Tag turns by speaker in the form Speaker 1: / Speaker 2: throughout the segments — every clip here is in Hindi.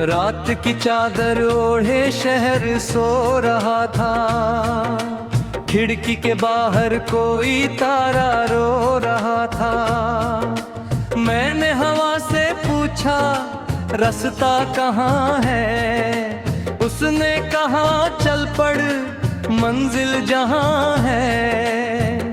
Speaker 1: रात की चादर ओढ़े शहर सो रहा था, खिड़की के बाहर कोई तारा रो रहा था। मैंने हवा से पूछा रास्ता कहाँ है, उसने कहा चल पड़ मंजिल जहाँ है।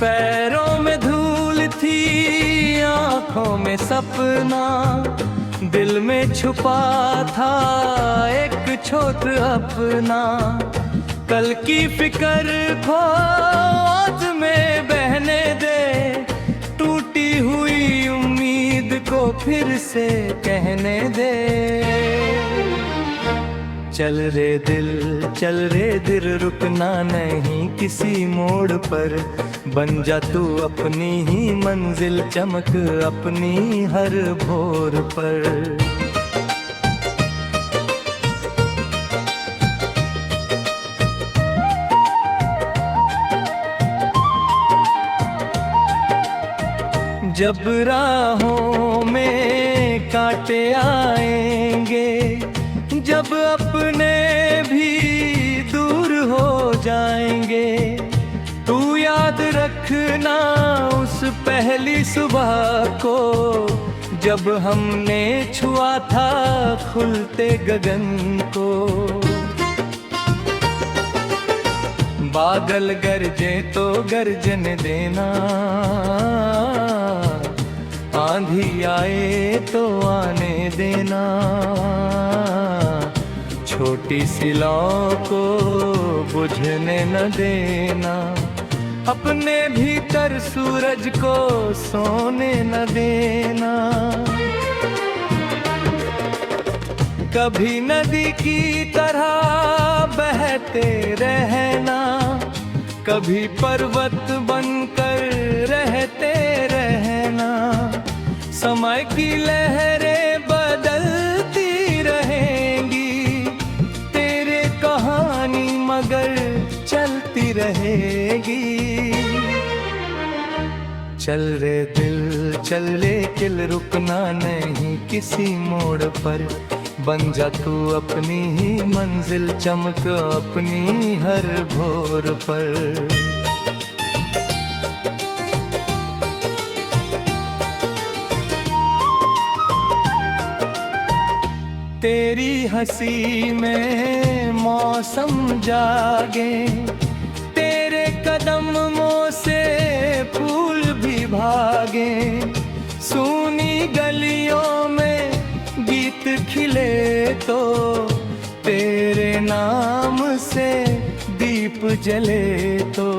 Speaker 1: पैरों में धूल थी, आँखों में सपना, दिल में छुपा था एक छोट अपना। कल की फिक्र खोज में बहने दे, टूटी हुई उम्मीद को फिर से कहने दे। चल रे दिल रुकना नहीं किसी मोड़ पर, बन जा तू अपनी ही मंजिल, चमक अपनी हर भोर पर। जब राहों में कांटे आएंगे, जब अपने भी दूर हो जाएंगे, तू याद रखना उस पहली सुबह को, जब हमने छुआ था खुलते गगन को। बादल गरजे तो गरजन देना, आंधी आए तो आने देना। छोटी सी लौ को बुझने न देना, अपने भीतर सूरज को सोने न देना। कभी नदी की तरह बहते रहना, कभी पर्वत बनकर रहते रहना। समय की लहरें बदलती रहेंगी, तेरे कहानी मगर चलती रहेगी। चल रे दिल रुकना नहीं किसी मोड़ पर, बन जा तू अपनी ही मंजिल, चमक अपनी हर भोर पर। तेरी हंसी में मौसम जागे, तेरे कदमों से फूल भी भागे। सूनी गलियों में गीत खिले तो, तेरे नाम से दीप जले तो।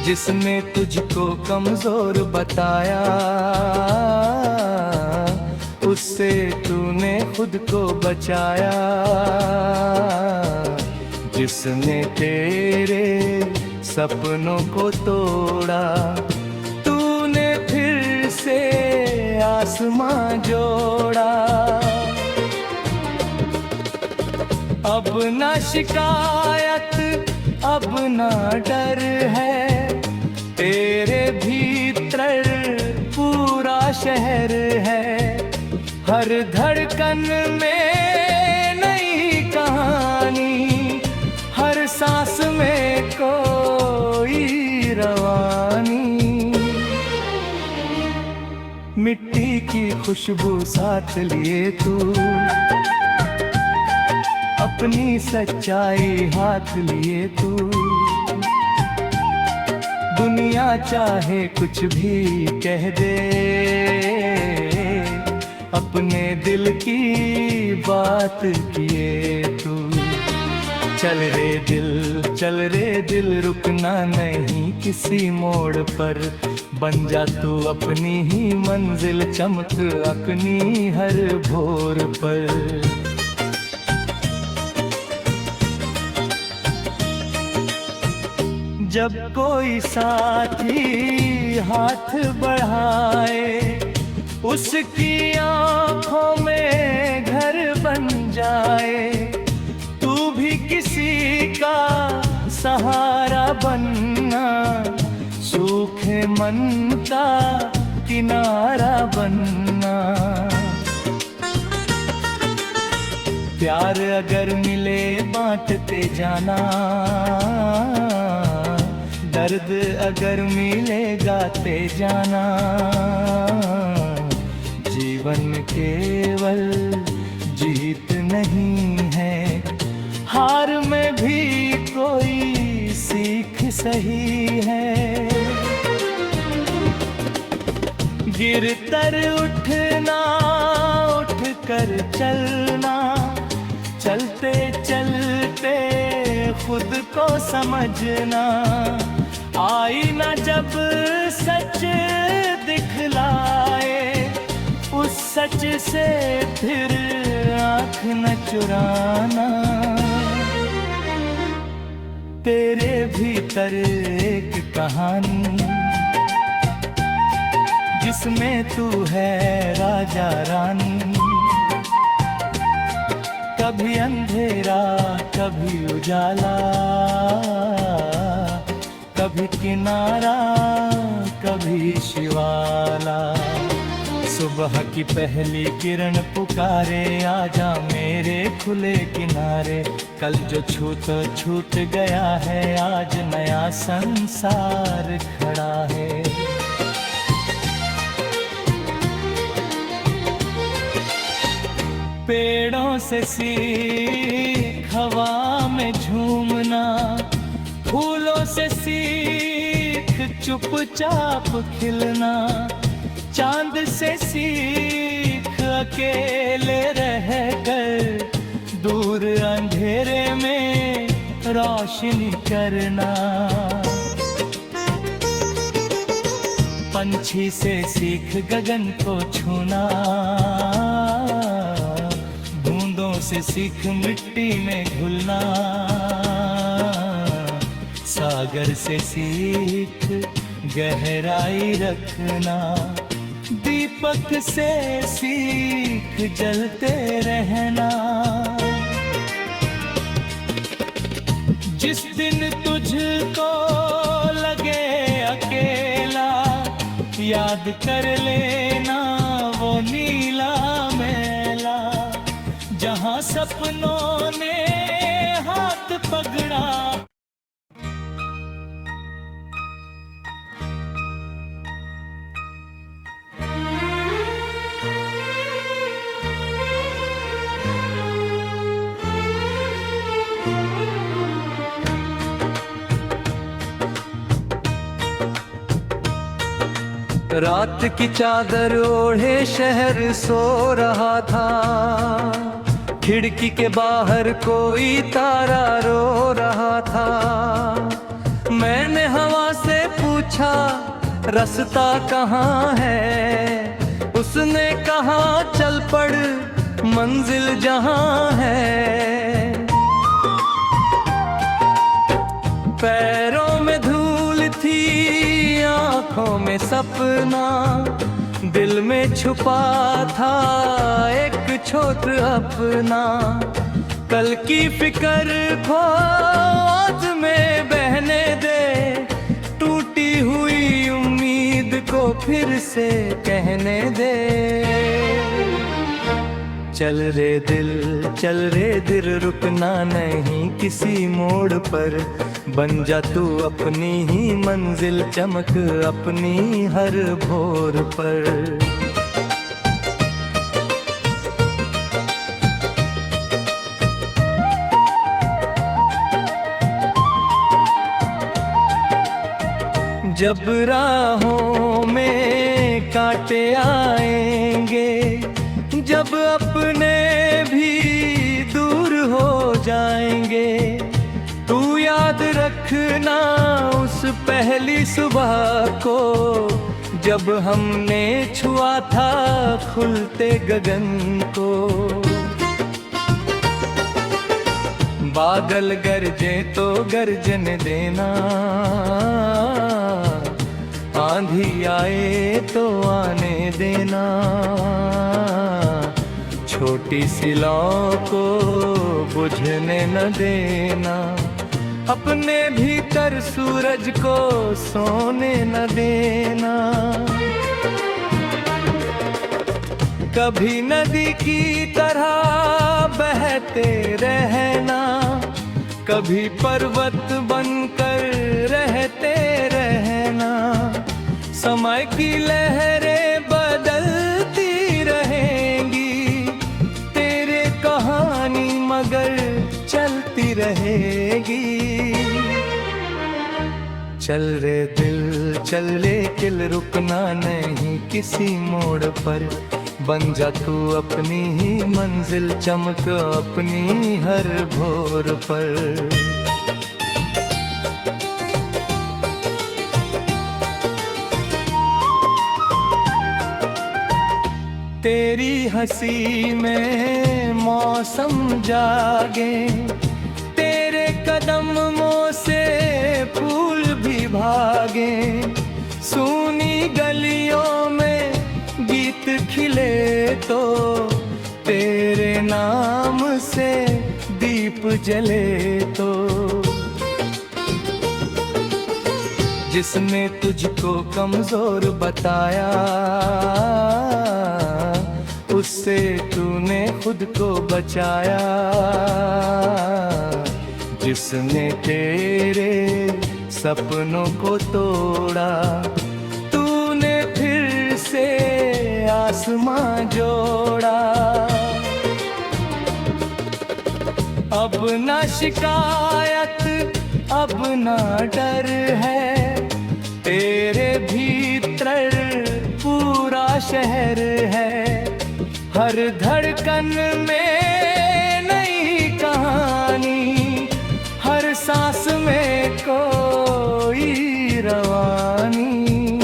Speaker 1: जिसने तुझको कमजोर बताया, उससे तूने खुद को बचाया। जिसने तेरे सपनों को तोड़ा, तूने फिर से आसमां जोड़ा। अब ना शिकायत अब ना डर है, तेरे भीतर पूरा शहर है। हर धड़कन में नई कहानी, हर सांस में कोई रवानी। मिट्टी की खुशबू साथ लिए तू, अपनी सच्चाई हाथ लिए तू। दुनिया चाहे कुछ भी कह दे, अपने दिल की बात किए तू। चल रे दिल रुकना नहीं किसी मोड़ पर, बन जा तू अपनी ही मंजिल, चमक अपनी हर भोर पर। जब कोई साथी हाथ बढ़ाए, उसकी आँखों में घर बन जाए। तू भी किसी का सहारा बनना, सूखे मन का किनारा बनना। प्यार अगर मिले बांटते जाना, दर्द अगर मिले गाते जाना। जीवन केवल जीत नहीं है, हार में भी कोई सीख सही है। गिर कर उठना, उठ कर चलना, चलते चलते खुद को समझना। आईना जब सच दिखलाए, उस सच से फिर आँख न चुराना। तेरे भीतर एक कहानी, जिसमें तू है राजा रानी। कभी अंधेरा कभी उजाला, कभी किनारा कभी शिवाला। सुबह की पहली किरण पुकारे, आजा मेरे खुले किनारे। कल जो छूट गया है, आज नया संसार खड़ा है। पेड़ों से सीख हवा में झूमना, फूलों से सीख चुपचाप खिलना। चांद से सीख अकेले रहकर, दूर अंधेरे में रोशनी करना। पंछी से सीख गगन को छूना, बूंदों से सीख मिट्टी में घुलना। सागर से सीख गहराई रखना, दीपक से सीख जलते रहना। जिस दिन तुझको लगे अकेला, याद कर लेना वो नीला मेला, जहां सपनों ने हाथ पकड़ा। रात की चादर ओढ़े शहर सो रहा था, खिड़की के बाहर कोई तारा रो रहा था। मैंने हवा से पूछा रास्ता कहाँ है, उसने कहा चल पड़ मंजिल जहाँ है। पैरों में धूल थी, आँखों में सपना, दिल में छुपा था एक छोट अपना। कल की फिक्र को आज में बहने दे, टूटी हुई उम्मीद को फिर से कहने दे। चल रे दिल रुकना नहीं किसी मोड़ पर, बन जा तू अपनी ही मंजिल, चमक अपनी हर भोर पर। जब राहों में कांटे आएंगे, जब अपने भी दूर हो जाएंगे, तू याद रखना उस पहली सुबह को, जब हमने छुआ था खुलते गगन को। बादल गरजे तो गरजन देना, आंधी आए तो आने देना। छोटी सी लौ को बुझने न देना, अपने भीतर सूरज को सोने न देना। कभी नदी की तरह बहते रहना, कभी पर्वत बनकर रहते रहना। समय की लहरें बदलती रहेंगी, तेरे कहानी मगर चलती रहेगी। चल रे दिल चल, लेकिन रुकना नहीं किसी मोड़ पर। बन जा तू अपनी ही मंजिल, चमक अपनी हर भोर पर। तेरी हंसी में मौसम जागे, तेरे कदमों से फूल भी भागे। सूनी गलियों में गीत खिले तो तेरे नाम से दीप जले तो। जिसने तुझको कमजोर बताया, उससे तूने खुद को बचाया। जिसने तेरे सपनों को तोड़ा, तूने फिर से आसमां जोड़ा। अब ना शिकायत अब ना डर है, तेरे भीतर पूरा शहर है। हर धड़कन में नई कहानी, हर सांस में कोई रवानी।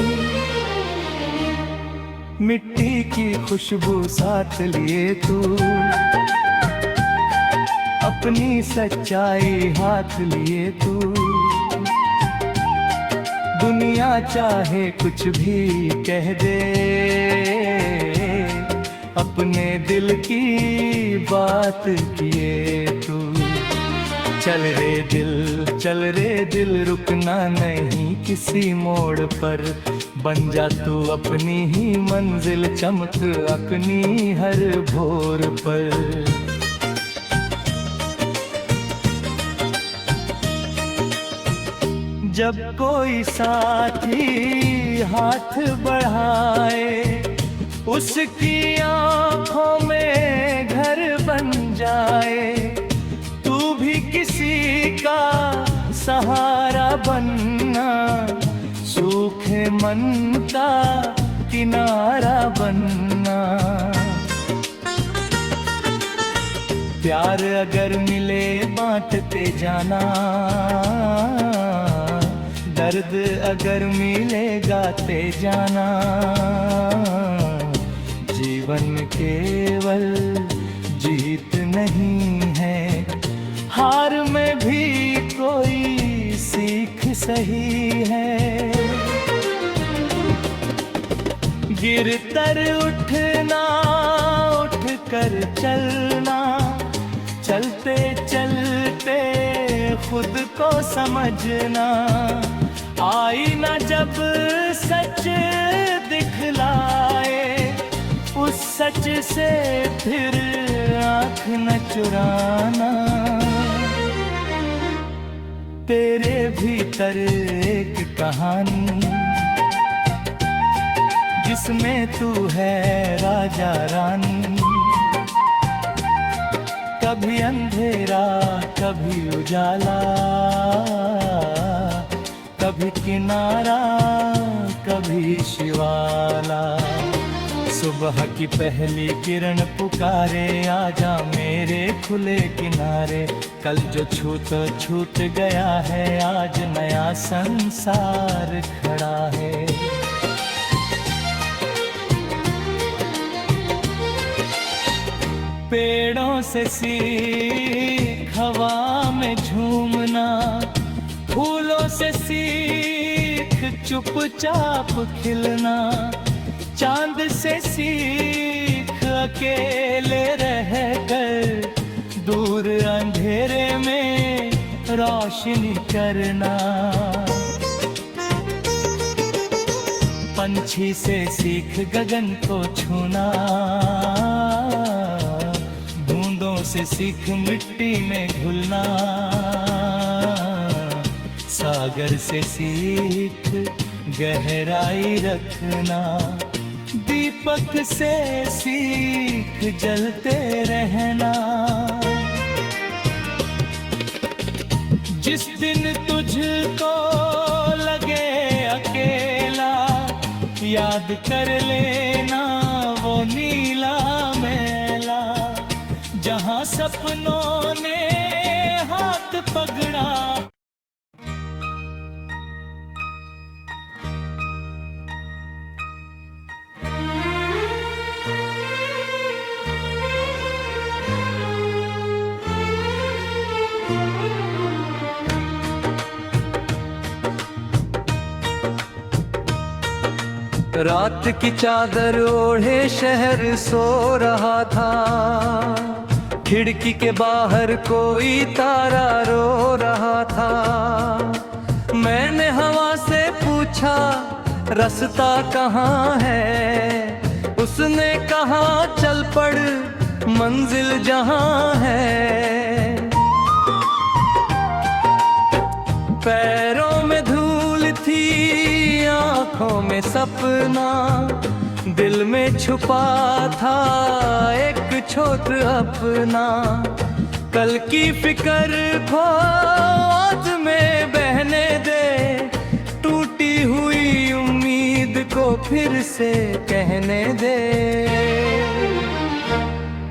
Speaker 1: मिट्टी की खुशबू साथ लिए तू, अपनी सच्चाई हाथ लिए तू। दुनिया चाहे कुछ भी कह दे, अपने दिल की बात किए तू। चल रे दिल रुकना नहीं किसी मोड़ पर। बन जा तू अपनी ही मंजिल, चमक अपनी हर भोर पर। जब कोई साथी हाथ बढ़ाए, उसकी आँखों में घर बन जाए। तू भी किसी का सहारा बनना, सूखे मन का किनारा बनना। प्यार अगर मिले बांटते जाना, दर्द अगर मिले गाते जाना। जीवन केवल जीत नहीं है, हार में भी कोई सीख सही है। गिर कर उठना, उठ कर चलना, चलते चलते खुद को समझना। आईना जब सच दिखलाए, उस सच से फिर आँख न चुराना। तेरे भीतर एक कहानी, जिसमें तू है राजा रानी। कभी अंधेरा कभी उजाला, कभी किनारा कभी शिवाला। सुबह की पहली किरण पुकारे, आजा मेरे खुले किनारे। कल जो छूट गया है, आज नया संसार खड़ा है। पेड़ों से सीख हवा में झूमना, फूलों से सीख चुपचाप खिलना। चांद से सीख अकेले रहकर, दूर अंधेरे में रोशनी करना। पंछी से सीख गगन को छूना, बूंदों से सीख मिट्टी में घुलना, सागर से सीख गहराई रखना, दीपक से सीख जलते रहना। जिस दिन तुझको लगे अकेला, याद कर लेना वो नीला मेला, जहां सपनों ने हाथ पकड़ा। रात की चादर ओढ़े शहर सो रहा था, खिड़की के बाहर कोई तारा रो रहा था। मैंने हवा से पूछा रास्ता कहाँ है, उसने कहा चल पड़ मंजिल जहाँ है। पैरों में धूल थी, आँखों में सपना, दिल में छुपा था एक छोट अपना। कल की फिक्र को आज में बहने दे, टूटी हुई उम्मीद को फिर से कहने दे।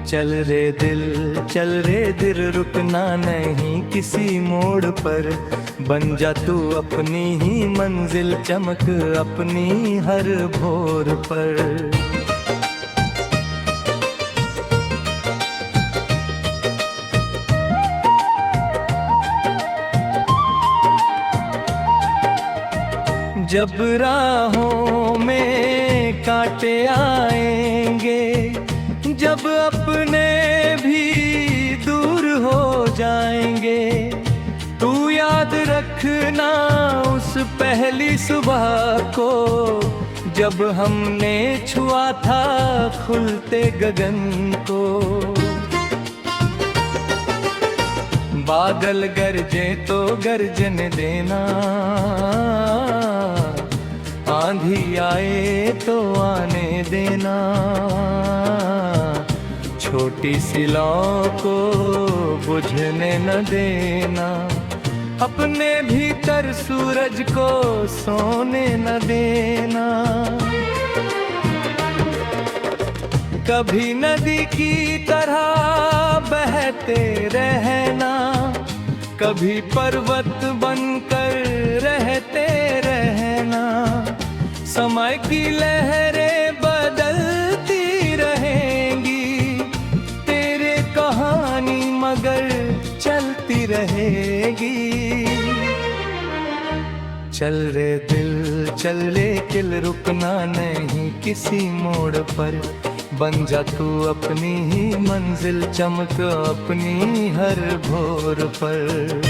Speaker 1: चल रे दिल रुकना नहीं किसी मोड़ पर, बन जा तू अपनी ही मंजिल, चमक अपनी हर भोर पर। जब राहों में कांटे आएंगे, जब अपने भी दूर हो जाएंगे, तू याद रखना उस पहली सुबह को, जब हमने छुआ था खुलते गगन को। बादल गरजे तो गरजने देना, आंधी आए तो आने देना, छोटी सी लौ को बुझने न देना, अपने भीतर सूरज को सोने न देना। कभी नदी की तरह बहते रहना, कभी पर्वत बनकर रहते रहना। समय की लहरें बदलती रहेंगी, तेरे कहानी मगर चलती रहेगी। चल रे दिल चल रे किल, रुकना नहीं किसी मोड़ पर, बन जा तू अपनी ही मंजिल, चमक अपनी हर भोर पर।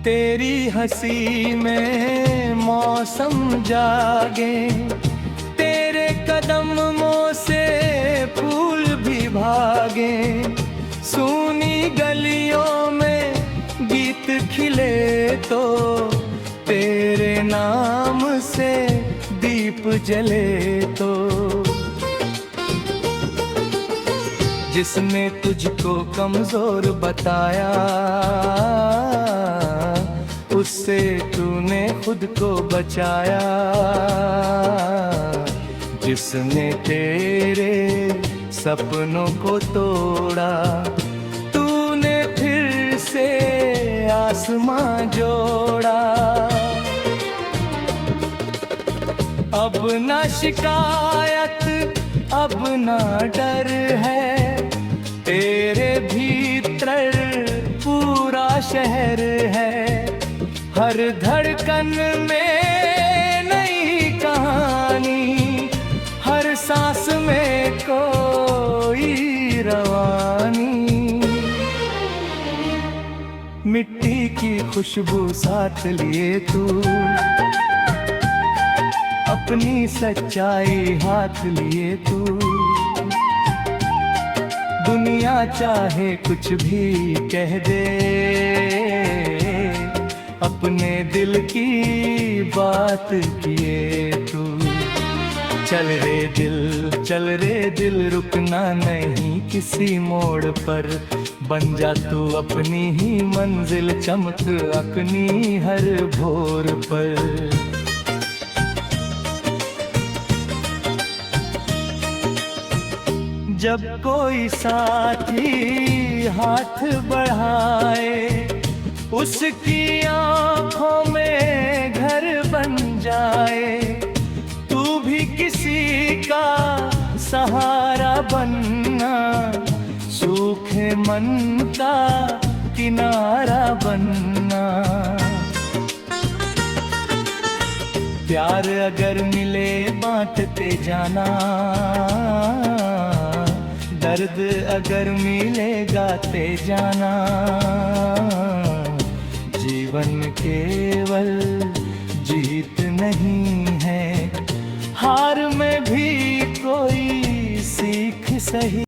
Speaker 1: तेरी हंसी में मौसम जागे, तेरे कदमों से फूल भी भागे, सूनी गलियों में गीत खिले तो, तेरे नाम से दीप जले तो। जिसने तुझको कमजोर बताया, उससे तूने खुद को बचाया। जिसने तेरे सपनों को तोड़ा, तूने फिर से आसमां जोड़ा। अब ना शिकायत अब ना डर है, तेरे भीतर पूरा शहर है। हर धड़कन में नई कहानी, हर सांस में कोई रवानी। मिट्टी की खुशबू साथ लिए तू, अपनी सच्चाई हाथ लिए तू। दुनिया चाहे कुछ भी कह दे, अपने दिल की बात किए तू। चल रे दिल रुकना नहीं किसी मोड़ पर, बन जा तू अपनी ही मंजिल, चमक अपनी हर भोर पर। जब कोई साथी हाथ बढ़ाए, उसकी आंखों में घर बन जाए। तू भी किसी का सहारा बनना, सूखे मन का किनारा बनना। प्यार अगर मिले बांटते जाना, दर्द अगर मिले गाते जाना। जीवन केवल जीत नहीं है, हार में भी कोई सीख सही।